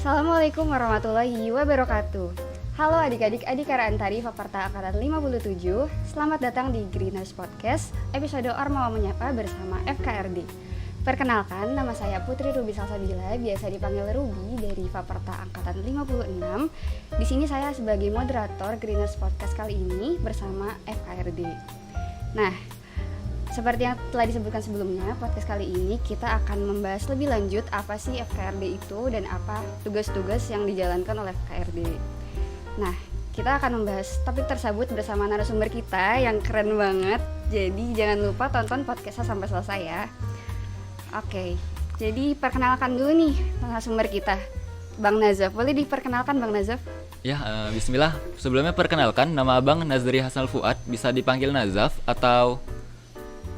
Assalamualaikum warahmatullahi wabarakatuh. Halo adik-adik Adhikara Antari Faperta Angkatan 57. Selamat datang di Greeners Podcast, episode Ormawa Menyapa bersama FKRD. Perkenalkan, nama saya Putri Ruby Salsabila, biasa dipanggil Ruby dari Faperta Angkatan 56. Di sini saya sebagai moderator Greeners Podcast kali ini bersama FKRD. Nah, seperti yang telah disebutkan sebelumnya, podcast kali ini kita akan membahas lebih lanjut apa sih FKRD itu dan apa tugas-tugas yang dijalankan oleh FKRD. Nah, kita akan membahas topik tersebut bersama narasumber kita yang keren banget. Jadi jangan lupa tonton podcastnya sampai selesai ya. Oke, jadi perkenalkan dulu nih narasumber kita, Bang Nazaf. Boleh diperkenalkan Bang Nazaf? Ya, bismillah. Sebelumnya perkenalkan, nama Abang Nazri Hasan Fuad, bisa dipanggil Nazaf atau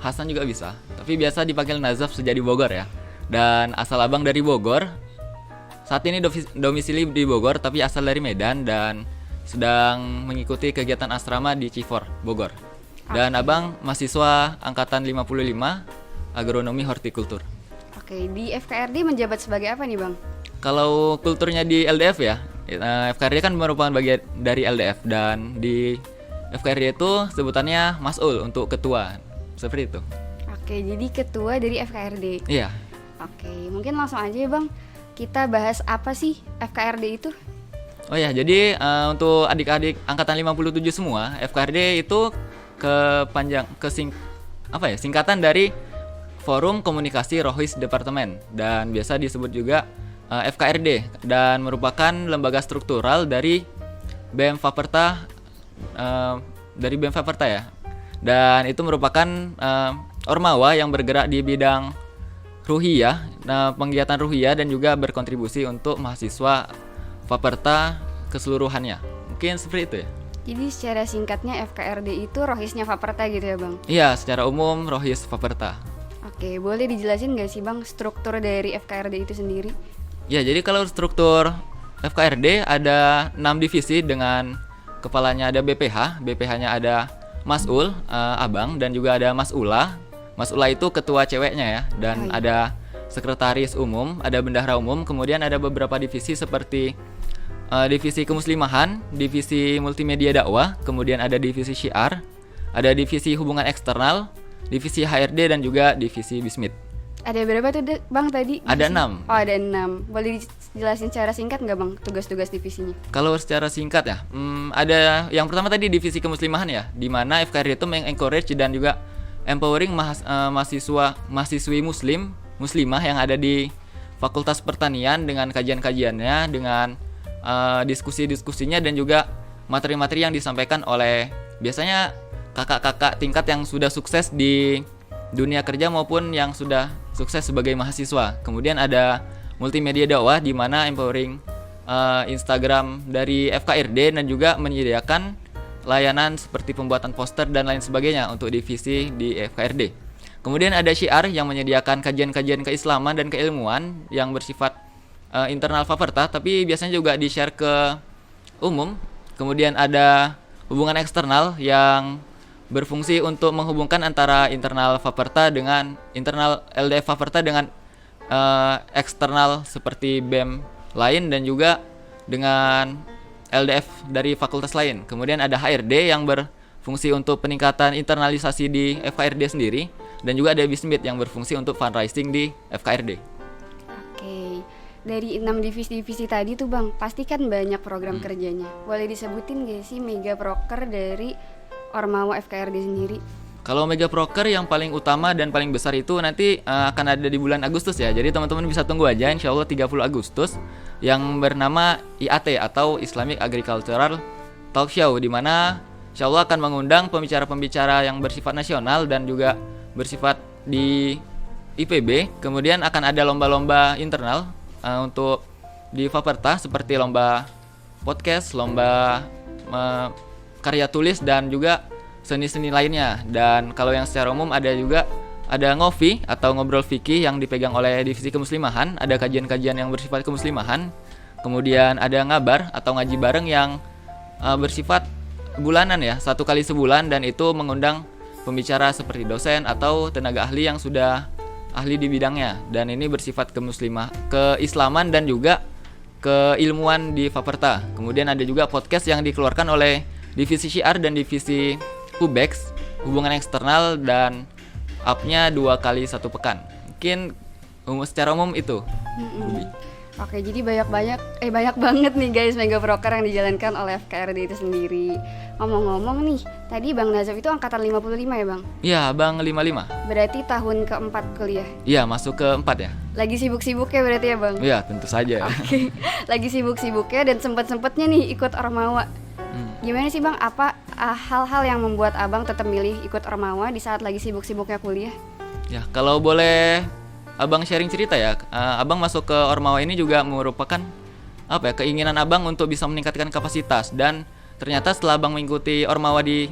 Hasan juga bisa, tapi biasa dipanggil Nazaf sejadi Bogor ya. Dan asal Abang dari Bogor. Saat ini domisili di Bogor tapi asal dari Medan dan sedang mengikuti kegiatan asrama di Cifor, Bogor. Dan Abang mahasiswa angkatan 55 Agronomi Hortikultur. Oke, di FKRD menjabat sebagai apa nih Bang? Kalau kulturnya di LDF ya, FKRD kan merupakan bagian dari LDF dan di FKRD itu sebutannya Mas'ul untuk ketua. Seperti itu. Oke, jadi ketua dari FKRD. Iya. Oke, mungkin langsung aja ya Bang, kita bahas apa sih FKRD itu? Oh ya, jadi untuk adik-adik angkatan 57 semua, FKRD itu singkatan dari Forum Komunikasi Rohis Departemen dan biasa disebut juga FKRD dan merupakan lembaga struktural dari BEM Faperta ya. Dan itu merupakan ormawa yang bergerak di bidang ruhiyah, penggiatan ruhiyah dan juga berkontribusi untuk mahasiswa Faperta keseluruhannya. Mungkin seperti itu ya. Jadi secara singkatnya FKRD itu rohisnya Faperta gitu ya Bang? Iya, secara umum rohis Faperta. Oke, boleh dijelasin nggak sih Bang struktur dari FKRD itu sendiri? Ya, jadi kalau struktur FKRD ada 6 divisi dengan kepalanya ada BPH, BPH-nya ada Mas'ul, Abang, dan juga ada Mas'ula. Mas'ula itu ketua ceweknya ya, dan ada sekretaris umum, ada bendahara umum, kemudian ada beberapa divisi seperti divisi kemuslimahan, divisi multimedia dakwah, kemudian ada divisi syiar, ada divisi hubungan eksternal, divisi HRD, dan juga divisi bismit. Ada berapa tuh Bang tadi? Ada 6. Oh, ada 6. Boleh dijelasin secara singkat nggak Bang tugas-tugas divisinya? Kalau secara singkat ya, ada yang pertama tadi divisi kemuslimahan ya, di mana FKRD itu mengencourage dan juga empowering mahasiswi muslimah yang ada di Fakultas Pertanian dengan kajian-kajiannya, dengan diskusi-diskusinya dan juga materi-materi yang disampaikan oleh biasanya kakak-kakak tingkat yang sudah sukses di dunia kerja maupun yang sudah sukses sebagai mahasiswa. Kemudian ada multimedia dakwah di mana empowering Instagram dari FKRD dan juga menyediakan layanan seperti pembuatan poster dan lain sebagainya untuk divisi di FKRD. Kemudian ada syiar yang menyediakan kajian-kajian keislaman dan keilmuan yang bersifat internal Faperta tapi biasanya juga di-share ke umum. Kemudian ada hubungan eksternal yang berfungsi untuk menghubungkan antara internal Faperta dengan internal LDF Faperta dengan eksternal seperti BEM lain dan juga dengan LDF dari fakultas lain. Kemudian ada HRD yang berfungsi untuk peningkatan internalisasi di FKRD sendiri dan juga ada Bismit yang berfungsi untuk fundraising di FKRD. Oke, dari 6 divisi-divisi tadi tuh Bang, pasti kan banyak program kerjanya. Boleh disebutin gak sih mega proker dari Ormawa FKRD sendiri? Kalau mega proker yang paling utama dan paling besar itu nanti akan ada di bulan Agustus ya. Jadi teman-teman bisa tunggu aja, insya Allah 30 Agustus yang bernama IAT atau Islamic Agricultural Talk Show, di mana insya Allah akan mengundang pembicara-pembicara yang bersifat nasional dan juga bersifat di IPB. Kemudian akan ada lomba-lomba internal untuk di Faperta seperti lomba podcast, lomba karya tulis dan juga seni-seni lainnya. Dan kalau yang secara umum ada juga ada ngopi atau ngobrol fikih yang dipegang oleh divisi kemuslimahan, ada kajian-kajian yang bersifat kemuslimahan. Kemudian ada ngabar atau ngaji bareng yang bersifat bulanan ya, 1 kali sebulan dan itu mengundang pembicara seperti dosen atau tenaga ahli yang sudah ahli di bidangnya, dan ini bersifat keislaman dan juga keilmuan di Faperta. Kemudian ada juga podcast yang dikeluarkan oleh divisi Syiar dan divisi Hubex, hubungan eksternal, dan up-nya 2 kali 1 pekan. Mungkin secara umum itu. Oke, jadi banyak banget nih guys mega broker yang dijalankan oleh FKRD itu sendiri. Ngomong-ngomong nih, tadi Bang Nazaf itu angkatan 55 ya Bang? Iya, Bang 55. Berarti tahun keempat kuliah. Iya, masuk ke 4 ya. Lagi sibuk-sibuknya berarti ya Bang? Iya, tentu saja. Oke, lagi sibuk-sibuknya dan sempet-sempetnya nih ikut Ormawa. Gimana sih Bang, apa hal-hal yang membuat Abang tetap milih ikut Ormawa di saat lagi sibuk-sibuknya kuliah? Ya, kalau boleh Abang sharing cerita ya, Abang masuk ke Ormawa ini juga merupakan keinginan Abang untuk bisa meningkatkan kapasitas. Dan ternyata setelah Abang mengikuti Ormawa di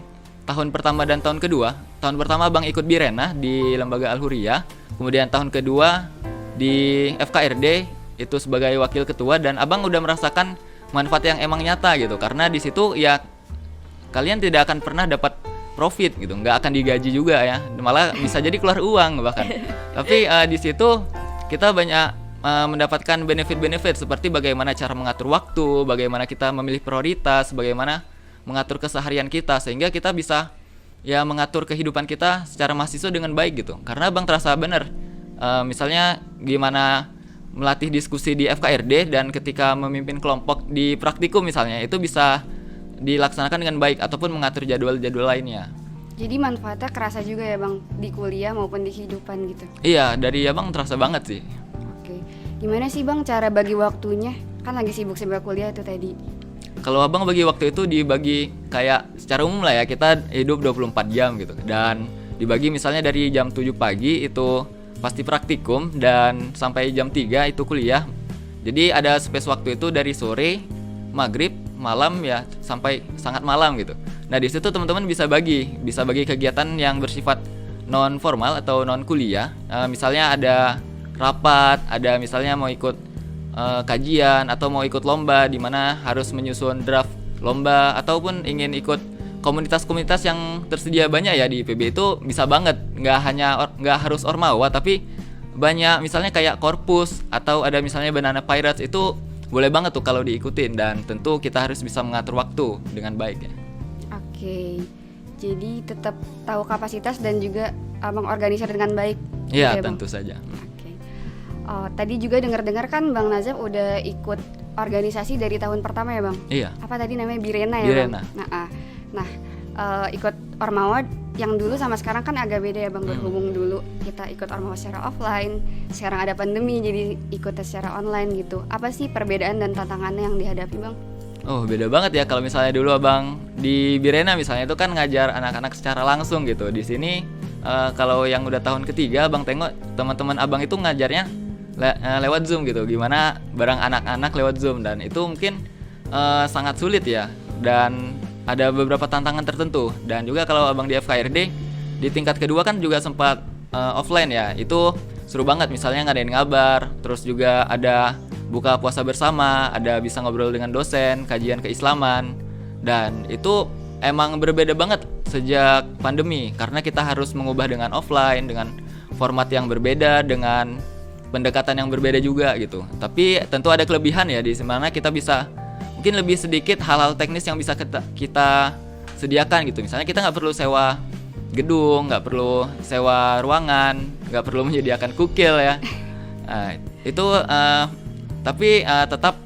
tahun pertama dan tahun kedua, tahun pertama Abang ikut Birena di Lembaga Al-Huriyah, kemudian tahun kedua di FKRD itu sebagai wakil ketua, dan Abang udah merasakan manfaat yang emang nyata gitu, karena di situ ya kalian tidak akan pernah dapat profit gitu, nggak akan digaji juga ya, malah bisa jadi keluar uang bahkan. Tapi di situ kita banyak mendapatkan benefit-benefit seperti bagaimana cara mengatur waktu, bagaimana kita memilih prioritas, bagaimana mengatur keseharian kita, sehingga kita bisa ya mengatur kehidupan kita secara mahasiswa dengan baik gitu. Karena Bang terasa bener, misalnya gimana melatih diskusi di FKRD dan ketika memimpin kelompok di praktikum misalnya, itu bisa dilaksanakan dengan baik ataupun mengatur jadwal-jadwal lainnya. Jadi manfaatnya kerasa juga ya Bang di kuliah maupun di kehidupan gitu. Iya, dari Abang terasa banget sih. Oke. Gimana sih Bang cara bagi waktunya? Kan lagi sibuk-sibuk kuliah itu tadi. Kalau Abang bagi waktu itu dibagi kayak secara umum lah ya, kita hidup 24 jam gitu. Dan dibagi misalnya dari jam 7 pagi itu pasti praktikum dan sampai jam 3 itu kuliah. Jadi ada space waktu itu dari sore, maghrib, malam ya sampai sangat malam gitu. Nah di situ teman-teman bisa bagi kegiatan yang bersifat non formal atau non kuliah. Misalnya ada rapat, ada misalnya mau ikut kajian atau mau ikut lomba di mana harus menyusun draft lomba, ataupun ingin ikut komunitas-komunitas yang tersedia banyak ya di IPB itu bisa banget. Nggak harus Ormawa, tapi banyak misalnya kayak Korpus atau ada misalnya Banana Pirates, itu boleh banget tuh kalau diikutin, dan tentu kita harus bisa mengatur waktu dengan baik ya. Oke, jadi tetap tahu kapasitas dan juga mengorganisir dengan baik. Iya, gitu ya, tentu saja. Oke. Tadi juga dengar-dengar kan Bang Nazaf udah ikut organisasi dari tahun pertama ya Bang? Iya. Apa tadi namanya Birena ya Birena. Bang? Nah, ikut Ormawa yang dulu sama sekarang kan agak beda ya Bang, berhubung dulu kita ikut Ormawa secara offline, sekarang ada pandemi jadi ikut secara online gitu. Apa sih perbedaan dan tantangannya yang dihadapi Bang? Oh, beda banget ya kalau misalnya dulu Abang di Birena misalnya itu kan ngajar anak-anak secara langsung gitu. Di sini kalau yang udah tahun ketiga Abang tengok teman-teman Abang itu ngajarnya lewat Zoom gitu. Gimana bareng anak-anak lewat Zoom, dan itu mungkin sangat sulit ya. Dan ada beberapa tantangan tertentu. Dan juga kalau Abang di FKRD di tingkat kedua kan juga sempat offline ya. Itu seru banget, misalnya ngadain ngabar, terus juga ada buka puasa bersama, ada bisa ngobrol dengan dosen, kajian keislaman. Dan itu emang berbeda banget sejak pandemi, karena kita harus mengubah dengan offline, dengan format yang berbeda, dengan pendekatan yang berbeda juga gitu. Tapi tentu ada kelebihan ya, di mana kita bisa mungkin lebih sedikit hal-hal teknis yang bisa kita sediakan gitu. Misalnya kita nggak perlu sewa gedung, nggak perlu sewa ruangan, nggak perlu menyediakan kukil ya. Itu tapi tetap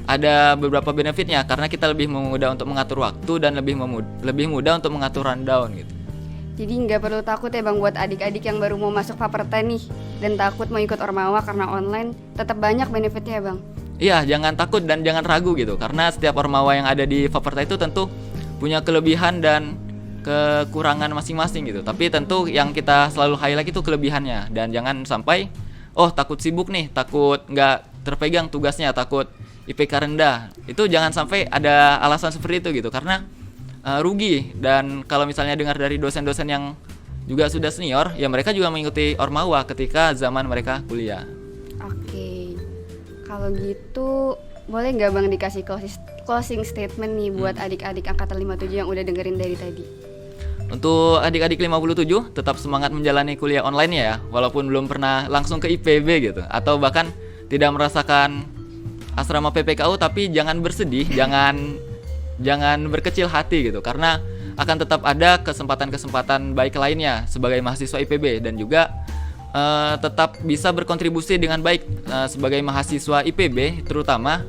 ada beberapa benefitnya, karena kita lebih mudah untuk mengatur waktu dan lebih mudah untuk mengatur rundown gitu. Jadi nggak perlu takut ya Bang buat adik-adik yang baru mau masuk Faperta nih dan takut mau ikut Ormawa karena online, tetap banyak benefitnya ya Bang. Iya, jangan takut dan jangan ragu gitu, karena setiap Ormawa yang ada di Faperta itu tentu punya kelebihan dan kekurangan masing-masing gitu. Tapi tentu yang kita selalu highlight itu kelebihannya, dan jangan sampai takut sibuk nih, takut nggak terpegang tugasnya, takut IPK rendah. Itu jangan sampai ada alasan seperti itu gitu, karena rugi. Dan kalau misalnya dengar dari dosen-dosen yang juga sudah senior, ya mereka juga mengikuti Ormawa ketika zaman mereka kuliah. Oke, kalau gitu boleh nggak Bang dikasih closing statement nih buat adik-adik angkatan 57 yang udah dengerin dari tadi? Untuk adik-adik 57, tetap semangat menjalani kuliah online ya, walaupun belum pernah langsung ke IPB gitu, atau bahkan tidak merasakan asrama PPKU, tapi jangan bersedih, jangan berkecil hati gitu, karena akan tetap ada kesempatan-kesempatan baik lainnya sebagai mahasiswa IPB, dan juga tetap bisa berkontribusi dengan baik sebagai mahasiswa IPB, terutama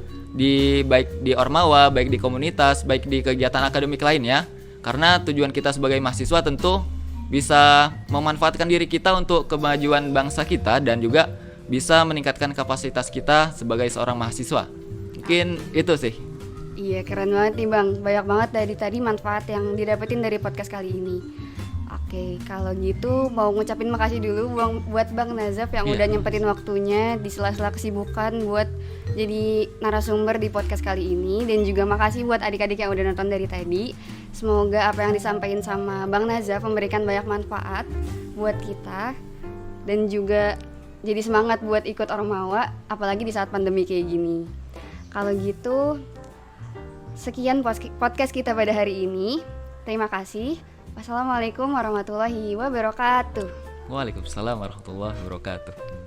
baik di Ormawa, baik di komunitas, baik di kegiatan akademik lainnya. Karena tujuan kita sebagai mahasiswa tentu bisa memanfaatkan diri kita untuk kemajuan bangsa kita, dan juga bisa meningkatkan kapasitas kita sebagai seorang mahasiswa. Mungkin itu sih. Iya, keren banget nih Bang. Banyak banget dari tadi manfaat yang didapetin dari podcast kali ini. Oke, kalau gitu mau ngucapin makasih dulu buat Bang Nazaf yang udah nyempetin waktunya di sela-sela kesibukan buat jadi narasumber di podcast kali ini. Dan juga makasih buat adik-adik yang udah nonton dari tadi. Semoga apa yang disampaikan sama Bang Nazaf memberikan banyak manfaat buat kita, dan juga jadi semangat buat ikut Ormawa, apalagi di saat pandemi kayak gini. Kalau gitu, sekian podcast kita pada hari ini. Terima kasih. Wassalamualaikum warahmatullahi wabarakatuh. Waalaikumsalam warahmatullahi wabarakatuh.